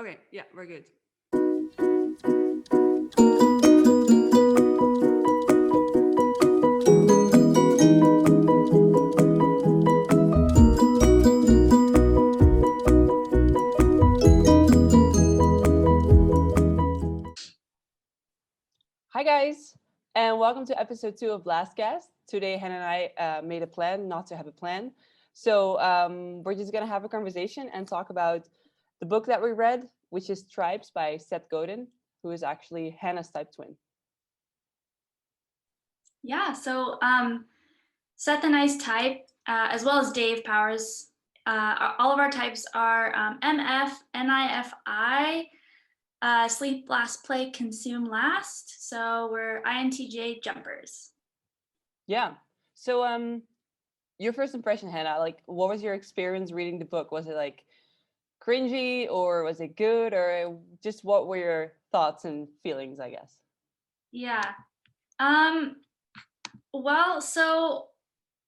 Okay, yeah, we're good. Hi, guys, and welcome to episode 2 of BlastCast. Today, Hannah and I made a plan not to have a plan. So, we're just going to have a conversation and talk about the book that we read, which is Tribes by Seth Godin, who is actually Hannah's type twin. Yeah, so Seth and I's type, as well as Dave Powers, all of our types are MF, NIFI, sleep, blast, play, consume, last. So we're INTJ jumpers. Yeah. So, your first impression, Hannah, like, what was your experience reading the book? Was it like cringy, or was it good, or just what were your thoughts and feelings, I guess? Yeah. Um, well, so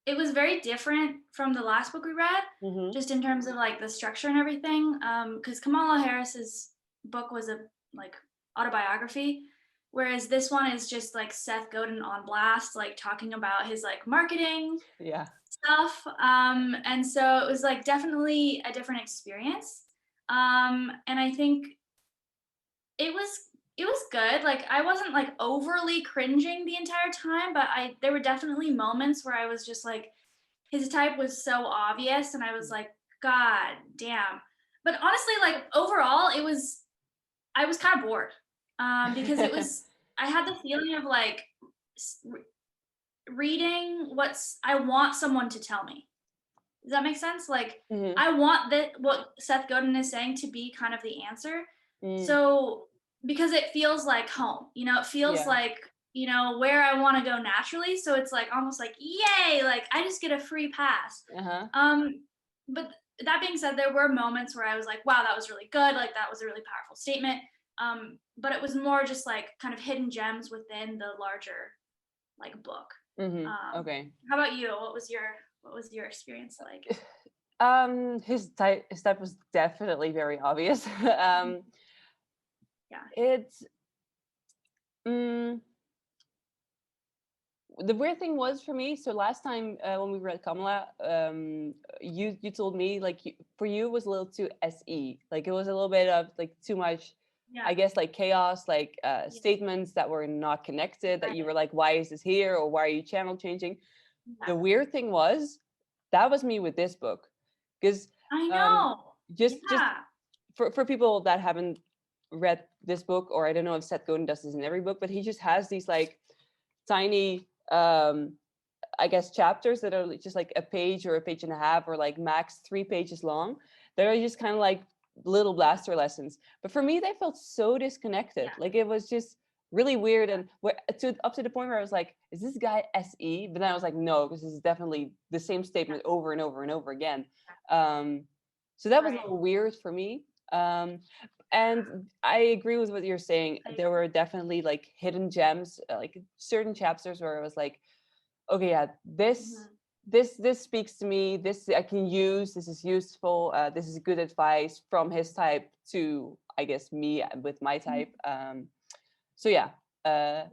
it was very different from the last book we read, just in terms of like the structure and everything. Because Kamala Harris's book was a like autobiography, whereas this one is just like Seth Godin on blast, like talking about his like marketing stuff. And so it was like definitely a different experience. And I think it was it was good. Like I wasn't like overly cringing the entire time, but there were definitely moments where I was just like, his type was so obvious, and I was like, God damn. But honestly, like overall, I was kind of bored, because I had the feeling of like reading I want someone to tell me. Does that make sense? Like, I want what Seth Godin is saying to be kind of the answer. So, because it feels like home, it feels like, where I want to go naturally. So it's like almost like, yay, like I just get a free pass. But that being said, there were moments where I was like, wow, that was really good. Like that was a really powerful statement. But it was more just like kind of hidden gems within the larger like book. Okay. How about you? What was your experience like? His type was definitely very obvious. Yeah. It's the weird thing was for me. So last time when we read Kamala, you told me like for you it was a little too SE. Like it was a little bit of like too much. Yeah. I guess like chaos, like statements that were not connected. That you were like, why is this here, or why are you channel changing? Yeah. The weird thing was that was me with this book, because I know. just for people that haven't read this book, or I don't know if Seth Godin does this in every book, but he just has these like tiny I guess chapters that are just like a page or a page and a half, or like max 3 pages long, that are just kind of like little blaster lessons. But for me they felt so disconnected. Like it was just really weird, and up to the point where I was like, is this guy SE? But then I was like, no, because this is definitely the same statement over and over and over again. So that was a little weird for me. And I agree with what you're saying. There were definitely like hidden gems, like certain chapters where I was like, okay, yeah, this speaks to me. This I can use. This is useful. This is good advice from his type to, I guess, me with my type. So yeah, I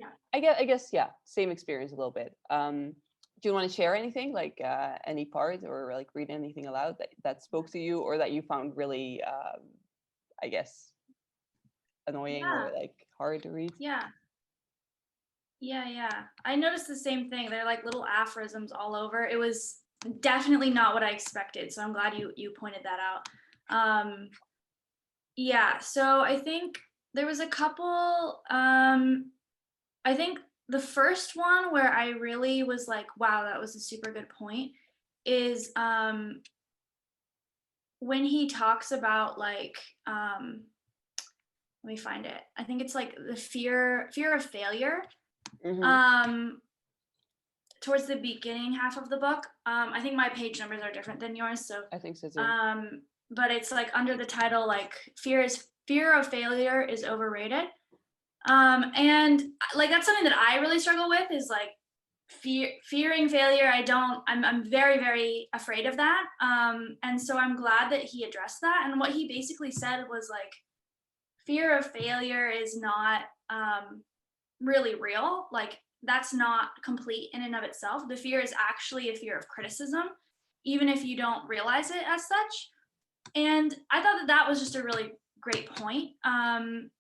guess yeah, same experience a little bit. Do you want to share anything, like any part, or like read anything aloud that spoke to you, or that you found really, I guess, annoying or like hard to read? Yeah. I noticed the same thing. They're like little aphorisms all over. It was definitely not what I expected. So I'm glad you pointed that out. So I think there was a couple. I think the first one where I really was like, wow, that was a super good point, is when he talks about like let me find it. I think it's like the fear of failure. Towards the beginning half of the book. I think my page numbers are different than yours, so I think so too. But it's like under the title like fear of failure is overrated. And like that's something that I really struggle with, is like fearing failure. I'm very, very afraid of that. And so I'm glad that he addressed that. And what he basically said was like, fear of failure is not really real. Like that's not complete in and of itself. The fear is actually a fear of criticism, even if you don't realize it as such. And I thought that that was just a really great point, and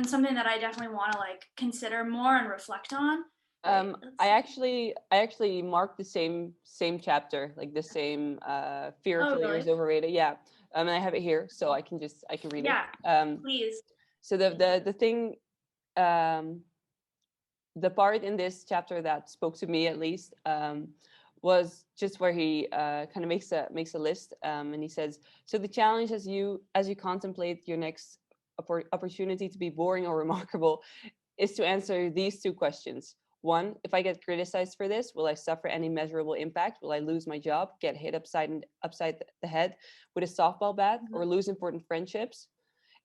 something that I definitely want to like consider more and reflect on. I actually marked the same chapter, like the same fear of failure is overrated. Yeah. And I have it here, so I can read it. Please. So the thing, the part in this chapter that spoke to me at least, was just where he kind of makes a list, and he says, so the challenge as you contemplate your next opportunity to be boring or remarkable is to answer these two questions. One, if I get criticized for this, will I suffer any measurable impact? Will I lose my job, get hit upside the head with a softball bat, or lose important friendships?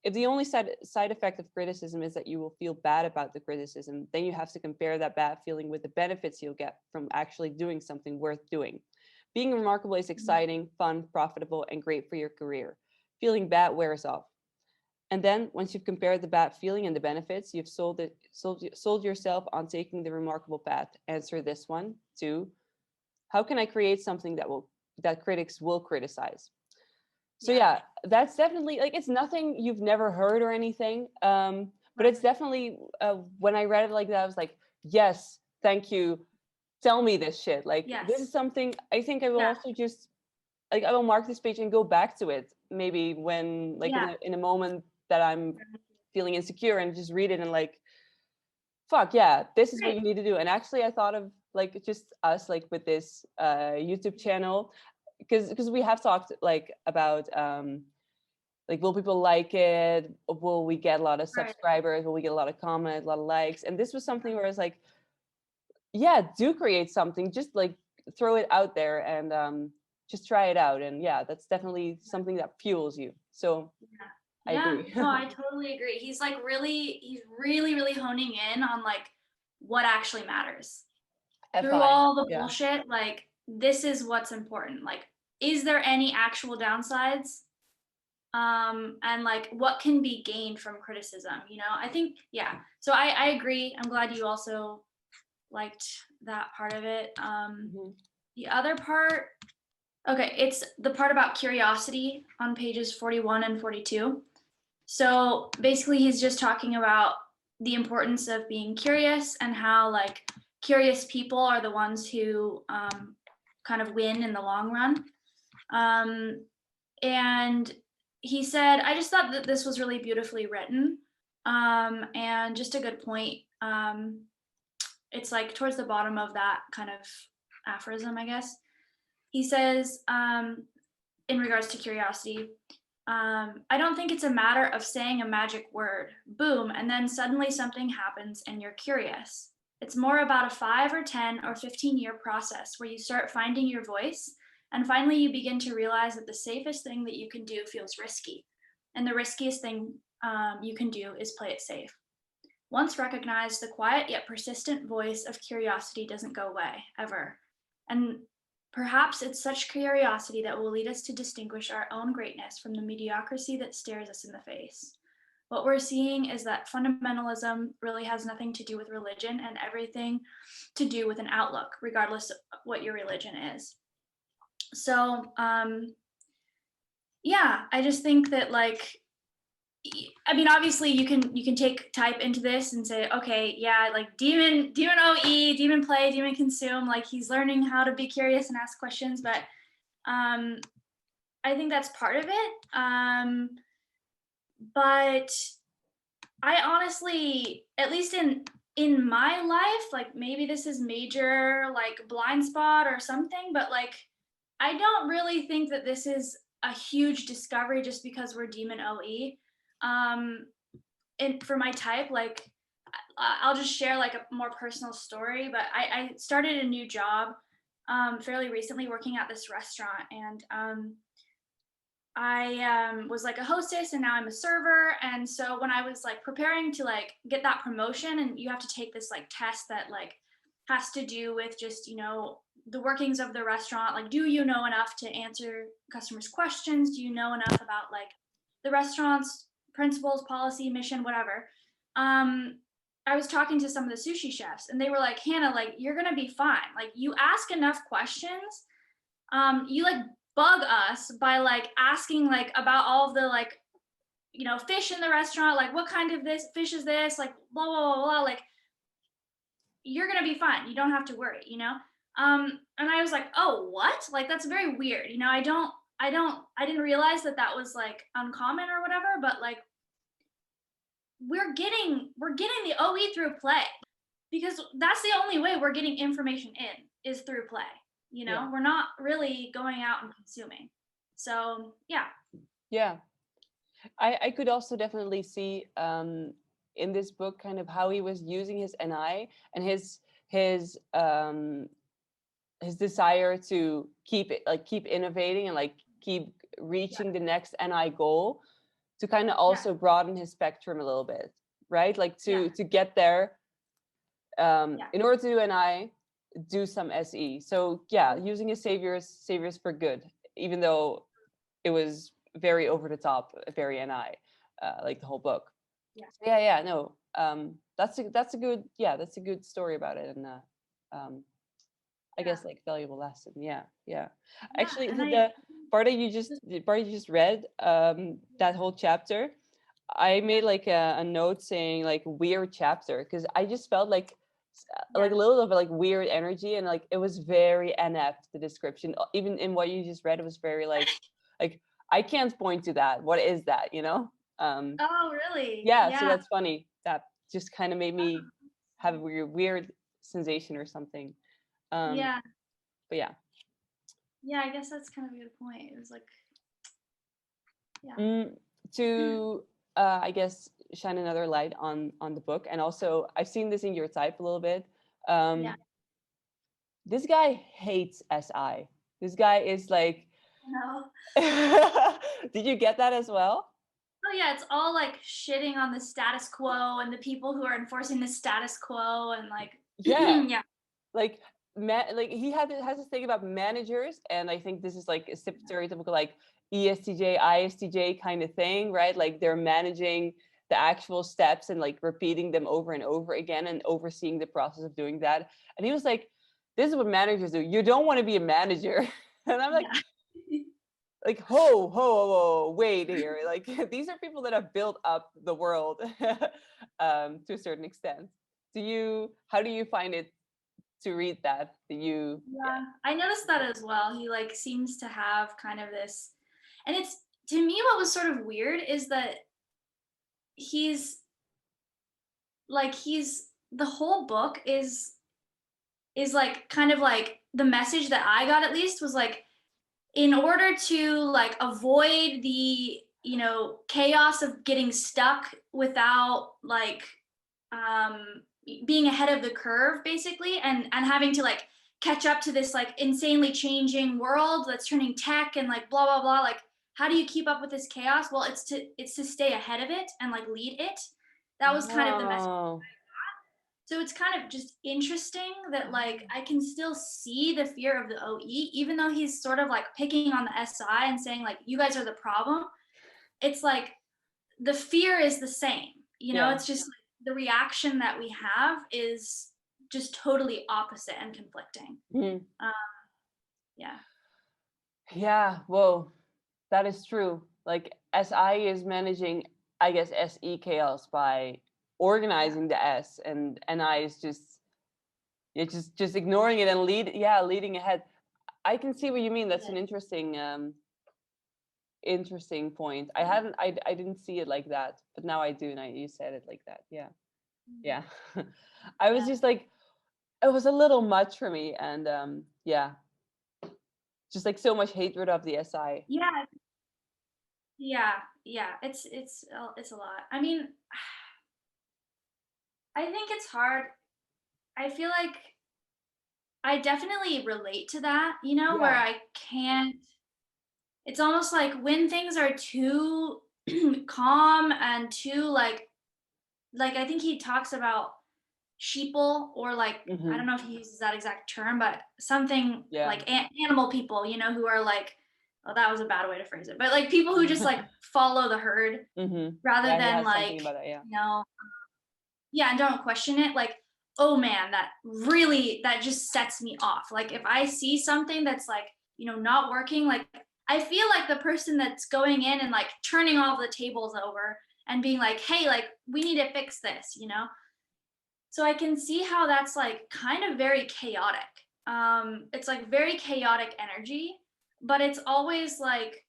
If the only side effect of criticism is that you will feel bad about the criticism, then you have to compare that bad feeling with the benefits you'll get from actually doing something worth doing. Being remarkable is exciting, fun, profitable, and great for your career. Feeling bad wears off. And then once you've compared the bad feeling and the benefits, you've sold yourself on taking the remarkable path. Answer this one. 2, how can I create something that critics will criticize? So yeah, that's definitely, like, it's nothing you've never heard or anything, but it's definitely, when I read it like that, I was like, yes, thank you, tell me this shit. Like, this is something I think I will also just, like, I will mark this page and go back to it maybe when, like, in a moment that I'm feeling insecure, and just read it and like, fuck yeah, this is what you need to do. And actually I thought of like just us, like with this YouTube channel, because we have talked like about like, will people like it, will we get a lot of subscribers, will we get a lot of comments, a lot of likes? And this was something where it's like, yeah, do create something, just like throw it out there and just try it out. And yeah, that's definitely something that fuels you. So I agree. No, I totally agree. He's really honing in on like what actually matters. Through all the bullshit, like, this is what's important. Like, is there any actual downsides? And like, what can be gained from criticism? You know, I think, so I agree. I'm glad you also liked that part of it. The other part, okay, it's the part about curiosity on pages 41 and 42. So basically he's just talking about the importance of being curious, and how like curious people are the ones who kind of win in the long run. And he said, I just thought that this was really beautifully written, and just a good point. It's like towards the bottom of that kind of aphorism, I guess. He says, in regards to curiosity, I don't think it's a matter of saying a magic word, boom, and then suddenly something happens and you're curious. It's more about a 5 or 10 or 15-year process where you start finding your voice, and finally you begin to realize that the safest thing that you can do feels risky, and the riskiest thing you can do is play it safe. Once recognized, the quiet yet persistent voice of curiosity doesn't go away, ever. And perhaps it's such curiosity that will lead us to distinguish our own greatness from the mediocrity that stares us in the face. What we're seeing is that fundamentalism really has nothing to do with religion, and everything to do with an outlook, regardless of what your religion is. So, I just think that, like, I mean, obviously you can take type into this and say, okay, like demon OE, demon play, demon consume, like he's learning how to be curious and ask questions, but I think that's part of it. But I honestly, at least in my life, like maybe this is major like blind spot or something, but like I don't really think that this is a huge discovery just because we're demon OE. And for my type, like I'll just share like a more personal story, but I started a new job fairly recently, working at this restaurant, and I was like a hostess, and now I'm a server. And so when I was like preparing to like get that promotion, and you have to take this like test that like has to do with just, you know, the workings of the restaurant, like, do you know enough to answer customers' questions? Do you know enough about like the restaurant's principles, policy, mission, whatever. I was talking to some of the sushi chefs and they were like, Hannah, like, you're going to be fine. Like, you ask enough questions. You like bug us by like asking like about all of the like, you know, fish in the restaurant, like what kind of this fish is this, like blah, blah, blah, blah. Like, you're going to be fine. You don't have to worry, you know? And I was like, oh, what? Like, that's very weird. You know, I didn't realize that that was like uncommon or whatever, but like, we're getting the OE through play, because that's the only way we're getting information in is through play. You know, Yeah. we're not really going out and consuming. So yeah, I could also definitely see in this book kind of how he was using his NI and his desire to keep innovating and like keep reaching the next NI goal, to kind of also broaden his spectrum a little bit, right? Like to get there, in order to do NI, do some SE. So yeah, using his saviors for good, even though it was very over the top, very NI, like the whole book. No, that's a good story about it, and I guess like valuable lesson. Actually, the part that you just read, that whole chapter, I made like a note saying like weird chapter, because I just felt like a little of like weird energy, and like it was very NF, the description. Even in what you just read, it was very like I can't point to that. What is that, you know? Oh, really? Yeah, so that's funny. That just kind of made me have a weird sensation or something. But yeah. Yeah, I guess that's kind of a good point. It was like, to I guess shine another light on the book, and also I've seen this in your type a little bit. This guy hates SI. This guy is like, no. Did you get that as well? Oh yeah, it's all like shitting on the status quo and the people who are enforcing the status quo, and like like he has this thing about managers, and I think this is like a stereotypical like ESTJ, ISTJ kind of thing, right? Like they're managing the actual steps and like repeating them over and over again and overseeing the process of doing that. And he was like, this is what managers do. You don't want to be a manager. And I'm like, like, whoa, wait here. Like, these are people that have built up the world to a certain extent. How do you find it to read that? I noticed that as well. He like seems to have kind of this, and it's, to me, what was sort of weird is that he's the whole book is like kind of like the message that I got, at least, was like, in order to like avoid the, you know, chaos of getting stuck without like being ahead of the curve, basically, and having to like catch up to this like insanely changing world that's turning tech and like blah blah blah, like how do you keep up with this chaos? Well, it's to stay ahead of it and like lead it. That was kind of the message. So it's kind of just interesting that like I can still see the fear of the OE, even though he's sort of like picking on the SI and saying like, you guys are the problem. It's like the fear is the same, you know. It's just like, the reaction that we have is just totally opposite and conflicting. Well, that is true. Like SI is managing, I guess, SE chaos by organizing the S, and NI is just ignoring it and leading ahead. I can see what you mean. That's an interesting point. I didn't see it like that, but now I do. And you said it like that. I was just like, it was a little much for me, and just like so much hatred of the SI. It's a lot. I mean, I think it's hard. I feel like I definitely relate to that, you know, where I can't, it's almost like when things are too calm and too like I think he talks about sheeple, or like, I don't know if he uses that exact term, but something like animal people, you know, who are like oh, that was a bad way to phrase it, but like people who just like follow the herd rather than like, and don't question it. Like, oh man, that just sets me off. Like if I see something that's like, not working, like I feel like the person that's going in and like turning all the tables over and being like, hey, like we need to fix this, So I can see how that's like kind of very chaotic. It's like very chaotic energy, but it's always like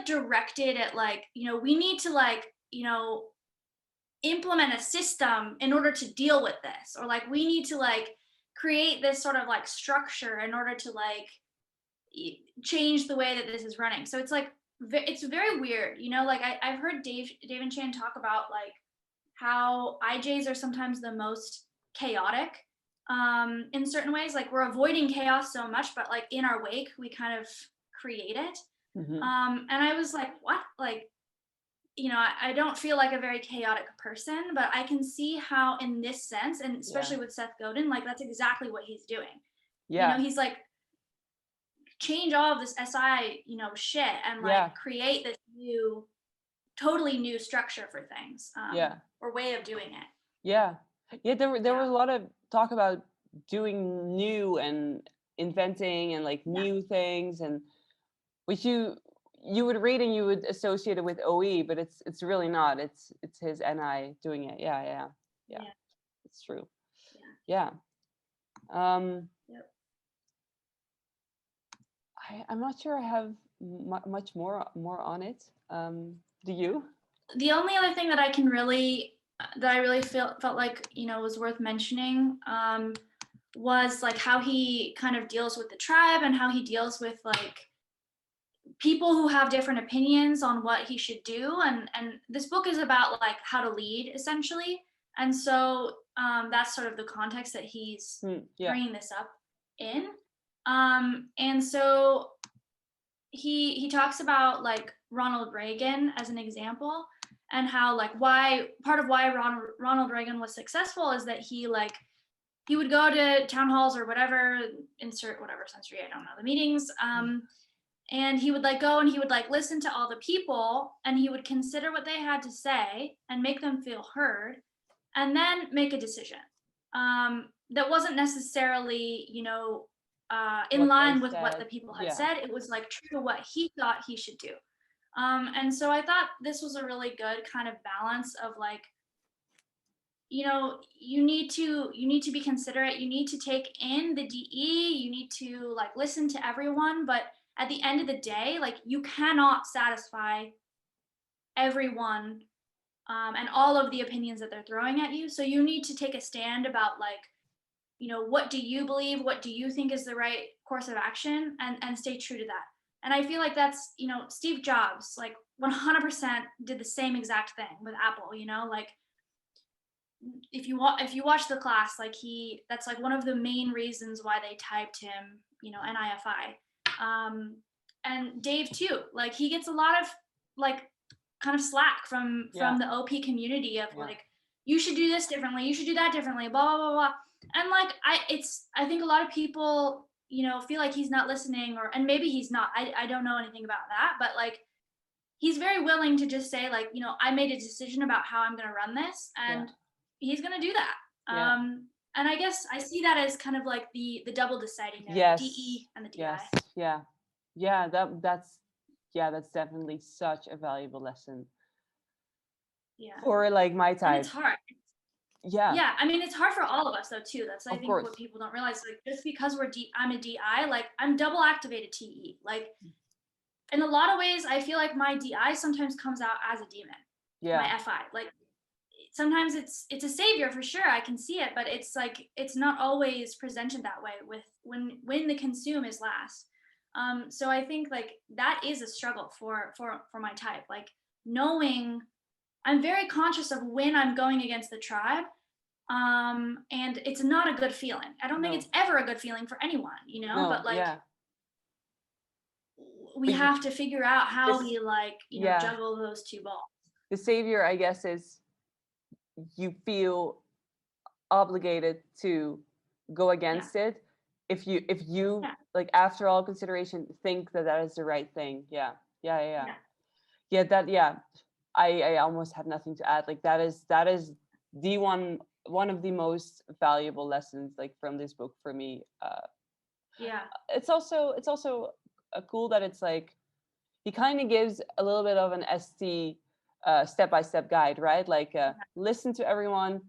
directed at like, we need to like, implement a system in order to deal with this, or like we need to like create this sort of like structure in order to like change the way that this is running. So it's like it's very weird, like I've heard Dave and Chan talk about like how IJs are sometimes the most chaotic in certain ways. Like we're avoiding chaos so much, but like in our wake we kind of create it. And I was like, what? Like, I don't feel like a very chaotic person, but I can see how in this sense, and especially with Seth Godin, like that's exactly what he's doing. He's like, change all of this SI, shit, and like create this totally new structure for things, or way of doing it. There was a lot of talk about doing new and inventing and like new things, and which you would read and you would associate it with OE, but it's really not. It's his NI doing it. Yeah. It's true. I'm not sure I have much more on it. Do you? The only other thing that I really felt like was worth mentioning was like how he kind of deals with the tribe and how he deals with like people who have different opinions on what he should do, and this book is about like how to lead essentially, and so that's sort of the context that he's bringing this up in. And so he talks about like Ronald Reagan as an example, and how like part of why Ronald Reagan was successful is that he would go to town halls or whatever, insert whatever century, I don't know, the meetings, and he would like go and he would like listen to all the people, and he would consider what they had to say and make them feel heard, and then make a decision that wasn't necessarily in line with what the people had said. It was like true to what he thought he should do. And so I thought this was a really good kind of balance of like, you need to be considerate, you need to take in the DE, you need to like listen to everyone, but at the end of the day, like you cannot satisfy everyone and all of the opinions that they're throwing at you. So you need to take a stand about like, what do you believe? What do you think is the right course of action, and stay true to that. And I feel like that's, Steve Jobs, like 100% did the same exact thing with Apple, like if you watch the class, like that's like one of the main reasons why they typed him, NIFI. And Dave too, like he gets a lot of like kind of slack from the OP community of like, you should do this differently, you should do that differently, blah, blah, blah, blah. And like, I think a lot of people, feel like he's not listening, and maybe he's not, I don't know anything about that, but like, he's very willing to just say like, I made a decision about how I'm going to run this, and he's going to do that. And I guess I see that as kind of like the double deciding there, DE and the DI. That's definitely such a valuable lesson. For like my type. And it's hard. I mean, it's hard for all of us though too. That's I think what people don't realize. Like just because I'm a DI, like I'm double activated TE. Like in a lot of ways, I feel like my DI sometimes comes out as a demon. My FI, like sometimes it's a savior for sure. I can see it, but it's like it's not always presented that way with when the consume is last. So I think like that is a struggle for my type. Like knowing. I'm very conscious of when I'm going against the tribe, and it's not a good feeling. I don't think it's ever a good feeling for anyone, but like we have to figure out how we like, juggle those two balls. The savior, I guess, is you feel obligated to go against it if you like, after all consideration, think that is the right thing. Yeah. I almost have nothing to add. Like, that is the one of the most valuable lessons, like, from this book for me. It's also cool that it's like, he kind of gives a little bit of an ST step-by-step guide, right? Like, listen to everyone,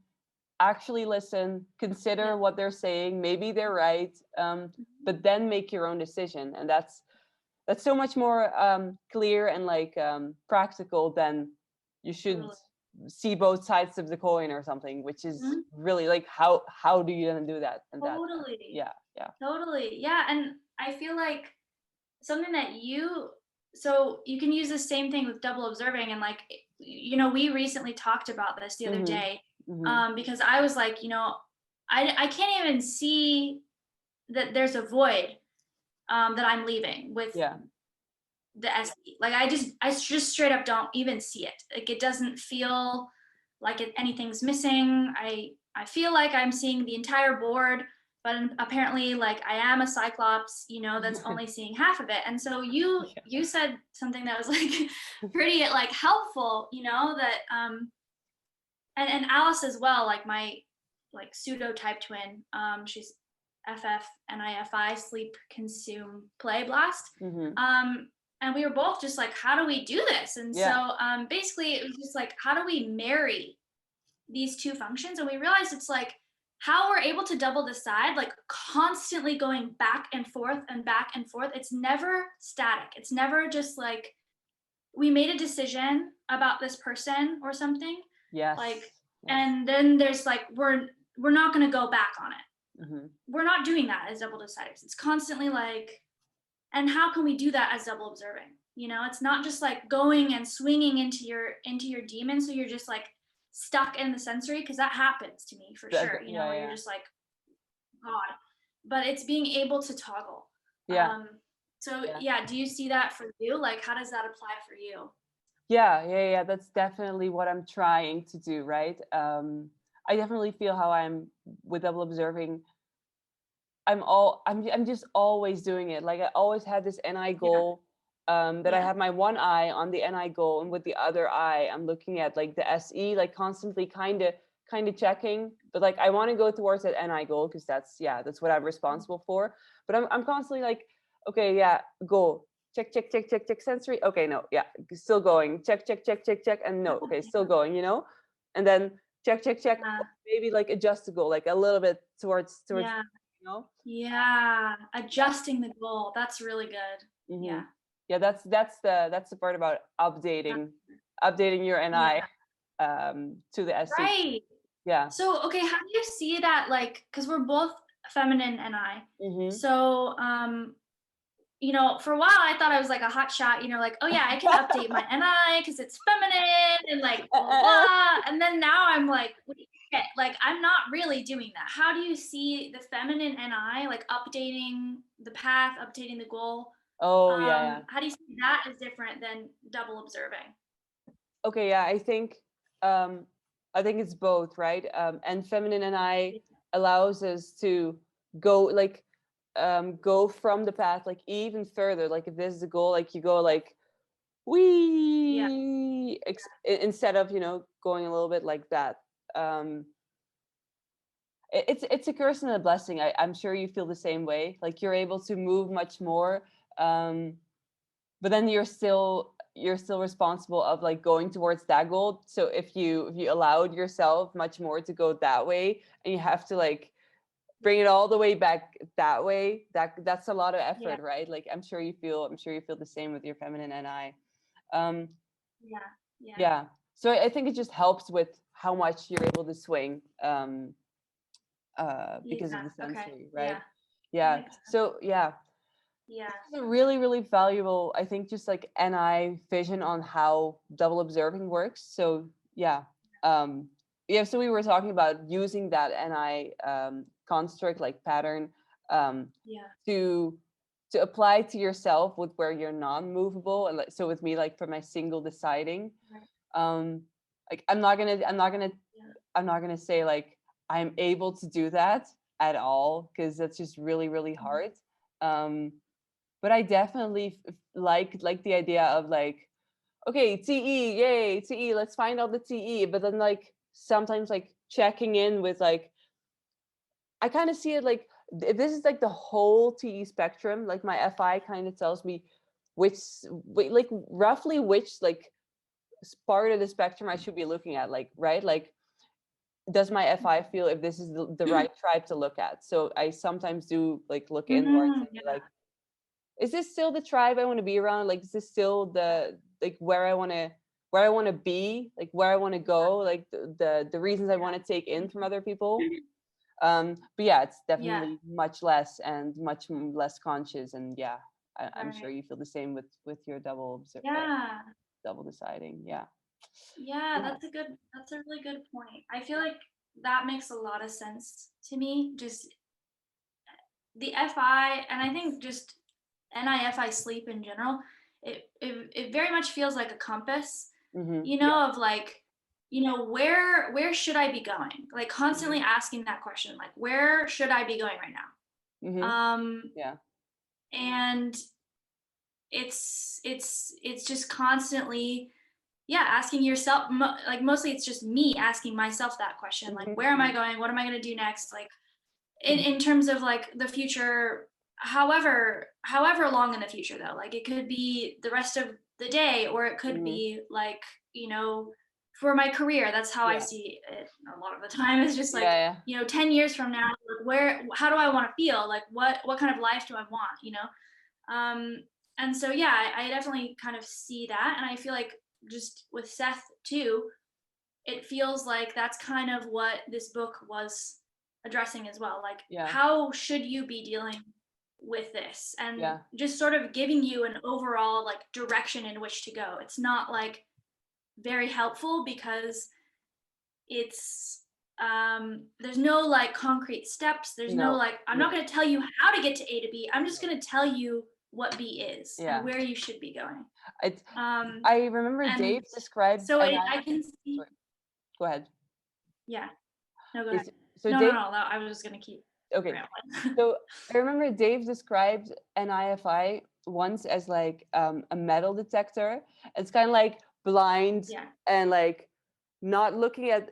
actually listen, consider what they're saying, maybe they're right, but then make your own decision. And that's so much more clear and like practical than you should see both sides of the coin or something, which is really like, how do you then do that? And totally. Totally. Yeah. And I feel like something that so you can use the same thing with double observing. And like, we recently talked about this the other day, because I was like, I can't even see that there's a void that I'm leaving with the SE. Like, I just straight up don't even see it. Like, it doesn't feel like anything's missing. I feel like I'm seeing the entire board, but apparently, like, I am a Cyclops, that's only seeing half of it. And so you said something that was like pretty like helpful, that and Alice as well, like my like pseudo type twin, she's FF NIFI, sleep, consume, play, blast. And we were both just like, how do we do this? And so basically it was just like, how do we marry these two functions? And we realized it's like, how we're able to double decide, like constantly going back and forth and back and forth. It's never static. It's never just like, we made a decision about this person or something. And then there's like, we're not going to go back on it. We're not doing that as double deciders. It's constantly like, and how can we do that as double observing? It's not just like going and swinging into your demon, so you're just like stuck in the sensory, because that happens to me for sure. Where you're just like, God. But it's being able to toggle. Do you see that for you? Like, how does that apply for you? That's definitely what I'm trying to do, right? I definitely feel how I'm with double observing. I'm just always doing it. Like, I always had this NI goal, that I have my one eye on the NI goal, and with the other eye I'm looking at like the SE, like constantly kind of checking, but like, I want to go towards that NI goal, because that's what I'm responsible for. But I'm constantly like, okay, goal, check sensory, okay, no, still going, check, and no, okay, still going, and then check, maybe like adjust the goal like a little bit towards adjusting the goal. That's really good. That's the part about updating your NI to the SE. Right. So okay, how do you see that, like, because we're both feminine NI, so for a while I thought I was like a hot shot, like, oh yeah, I can update my NI because it's feminine and like blah, blah. And then now I'm like, wait, like, I'm not really doing that. How do you see the feminine NI like updating the path, updating the goal? How do you see that as different than double observing? Okay, I think it's both, right? And feminine NI allows us to go like go from the path like even further. Like, if this is a goal, like you go like instead of going a little bit like that. It's a curse and a blessing. I'm sure you feel the same way. Like, you're able to move much more, but then you're still responsible of like going towards that goal. So if you allowed yourself much more to go that way, and you have to like bring it all the way back that way, that's a lot of effort, right? Like, I'm sure you feel the same with your feminine NI. So I think it just helps with how much you're able to swing because of the sensory, right? So it's a really, really valuable, I think, just like NI vision on how double observing works. So so we were talking about using that NI construct, like pattern, to apply to yourself with where you're non-movable. And like, so with me, like for my single deciding, like I'm not gonna say like I'm able to do that. at all, because that's just really, really hard. But I definitely like the idea of like, okay, TE, yay, TE, let's find out the TE. But then like sometimes like checking in with like, I kind of see it like, if this is like the whole TE spectrum, like my FI kind of tells me like roughly which like part of the spectrum I should be looking at, like, right? Like, does my FI feel if this is the right tribe to look at? So I sometimes do like look inwards and be like, is this still the tribe I want to be around? Like, is this still the like where I want to be, like where I want to go, like the reasons I want to take in from other people. But yeah, it's definitely much less and much less conscious. And yeah, I'm sure you feel the same with your double double deciding. Yeah, that's a really good point. I feel like that makes a lot of sense to me. Just the FI, and I think just NIFI sleep in general, it very much feels like a compass, you know, of like, you know, where should I be going? Like constantly asking that question, like where should I be going right now? And it's just constantly asking yourself, like mostly it's just me asking myself that question, like where am I going, what am I going to do next, like in terms of like the future, however long in the future though, like it could be the rest of the day, or it could be like, you know, for my career. That's how I see it a lot of the time. It's just like, you know, 10 years from now, like how do I want to feel, like what kind of life do I want, you know? And so I definitely kind of see that, and I feel like just with Seth too, it feels like that's kind of what this book was addressing as well. Like, how should you be dealing with this? And just sort of giving you an overall like direction in which to go. It's not like very helpful because it's there's no like concrete steps. There's no like, I'm not going to tell you how to get to A to B. I'm just going to tell you what B is and where you should be going. I remember Dave described. So I can see. Sorry. Go ahead. Yeah. No, go ahead. So no, Dave, no, I was just gonna keep. Okay. So I remember Dave described an IFI once as like a metal detector. It's kind of like blind and like not looking at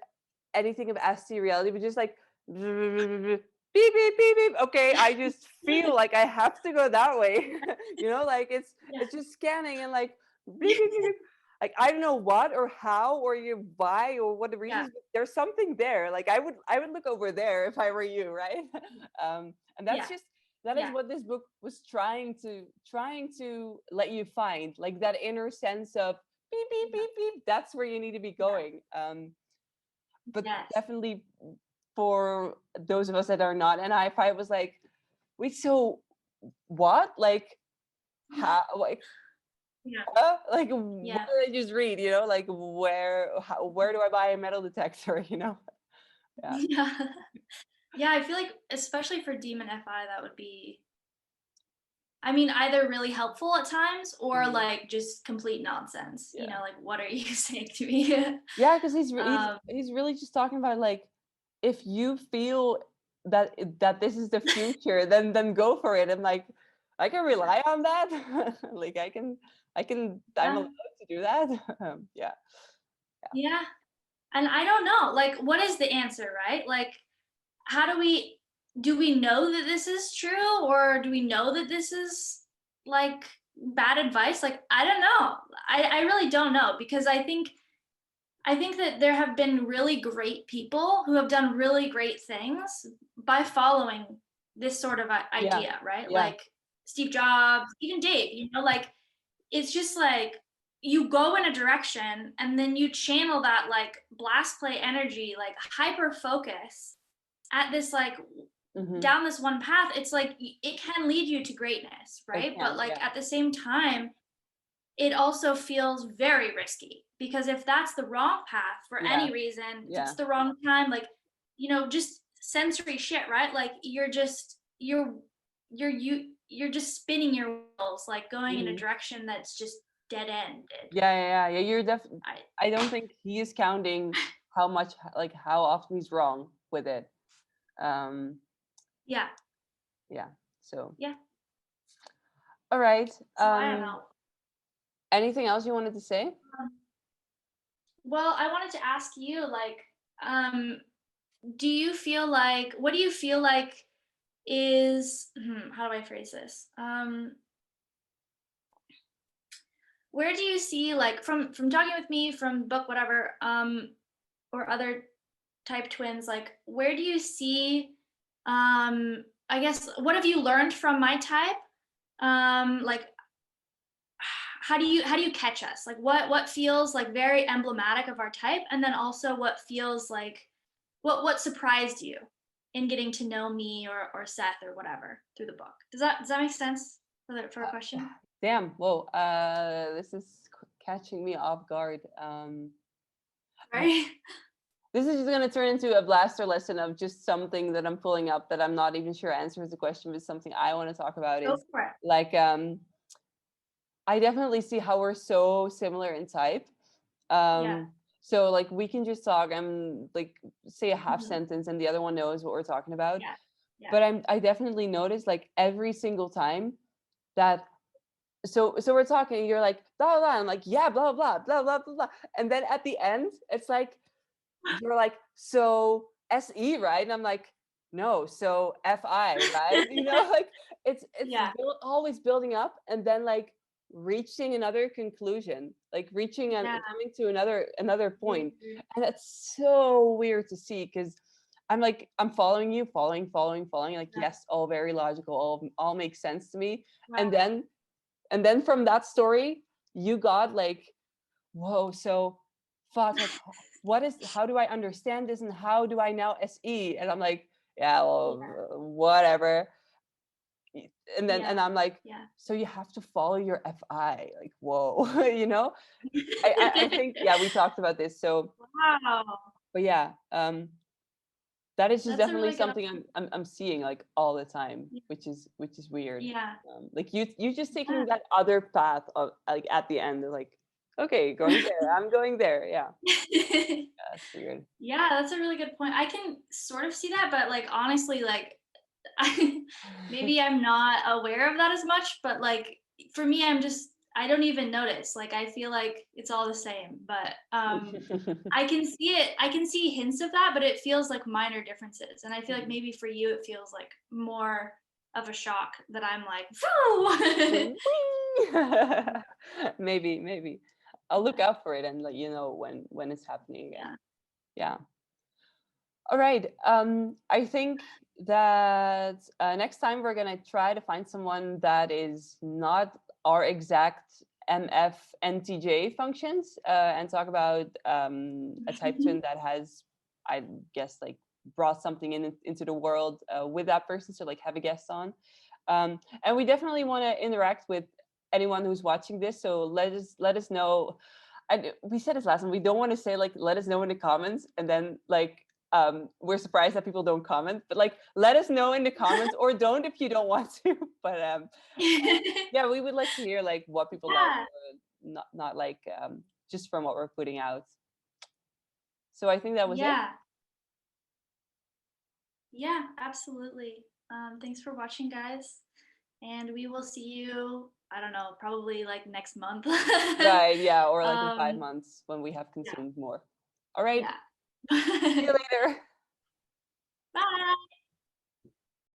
anything of ST reality, but just like beep beep beep beep. Okay, I just feel like I have to go that way. You know, like it's just scanning and like beep beep beep beep. Like I don't know what or how or why or what the reasons, but there's something there. Like I would look over there if I were you, right? And that's just that is what this book was trying to let you find, like that inner sense of beep beep beep beep. That's where you need to be going. But definitely for those of us that are not, and I was like, wait, so what? Like how? Like like what did I just read? You know, like where do I buy a metal detector? You know? I feel like especially for Demon FI, that would be, I mean, either really helpful at times or like just complete nonsense. You know, like what are you saying to me? Yeah, because he's really just talking about like, if you feel that this is the future, then go for it. And like, I can rely on that. Like I'm allowed to do that. Yeah. And I don't know, like, what is the answer, right? Like, how do we know that this is true, or do we know that this is like bad advice? Like, I don't know. I really don't know, because I think that there have been really great people who have done really great things by following this sort of idea, right? Like Steve Jobs, even Dave, you know, like it's just like you go in a direction and then you channel that like blast play energy, like hyper focus at this like down this one path. It's like it can lead you to greatness, right? But like at the same time, it also feels very risky, because if that's the wrong path for any reason, if it's the wrong time, like, you know, just sensory shit, right? Like you're just spinning your wheels, like going in a direction that's just dead ended. You're definitely, I don't think he is counting how much, like how often he's wrong with it. Yeah. So Yeah. all right. So I don't know. Anything else you wanted to say? Well, I wanted to ask you, like, do you feel like, what do you feel like is, how do I phrase this? Where do you see, like, from talking with me, from book, whatever, or other type twins, like, where do you see, I guess, what have you learned from my type? Like, how do you catch us? Like, what feels like very emblematic of our type, and then also what feels like, what surprised you in getting to know me or Seth or whatever through the book? Does that make sense for a question? Damn. Whoa. This is catching me off guard. Right. This is just going to turn into a blaster lesson of just something that I'm pulling up that I'm not even sure answers the question, but something I want to talk about Go is for it. like, I definitely see how we're so similar in type. Yeah. So like we can just talk and like say a half Mhm. sentence and the other one knows what we're talking about. Yeah. Yeah. But I definitely notice like every single time that so we're talking, you're like blah blah, blah. I'm like yeah blah blah blah blah blah blah, and then at the end it's like you're like so SE right, and I'm like no so FI right, you know, like it's Yeah. always building up and then like reaching another conclusion, like reaching and Yeah. coming to another point, Mhm. and that's so weird to see because I'm like I'm following you, following like Yeah. yes, all very logical, all makes sense to me, Right. and then from that story you got like whoa so fuck like what is how do I understand this and how do I now SE, and I'm like yeah well Yeah. whatever, and then Yeah. and I'm like Yeah. so you have to follow your FI, like whoa. You know, I think yeah we talked about this, so Wow. but yeah that is just That's a definitely really good. something I'm seeing like all the time, which is weird. Yeah. Like you just Yeah. taking that other path of like at the end, they're like okay going there, I'm going there, yeah. That's weird. Yeah, that's a really good point. I can sort of see that, but like honestly, like I, maybe I'm not aware of that as much, but like for me, I don't even notice. Like I feel like it's all the same, but I can see it. I can see hints of that, but it feels like minor differences. And I feel like maybe for you, it feels like more of a shock that I'm like, whoo. Maybe I'll look out for it and let you know when it's happening again. Yeah. Yeah. All right. I think that next time we're gonna try to find someone that is not our exact MF NTJ functions, and talk about a type twin that has, I guess, like brought something into the world with that person. So like have a guest on, and we definitely want to interact with anyone who's watching this. So let us know. We said this last time. We don't want to say like let us know in the comments, and then like we're surprised that people don't comment, but like let us know in the comments or don't if you don't want to. But yeah, we would like to hear like what people like Yeah. or not like, just from what we're putting out. So I think that was it. Yeah. Yeah, absolutely. Thanks for watching, guys. And we will see you, I don't know, probably like next month. Right, yeah, or like in um, 5 months when we have yeah. consumed more. All right, Yeah. see you later. Bye.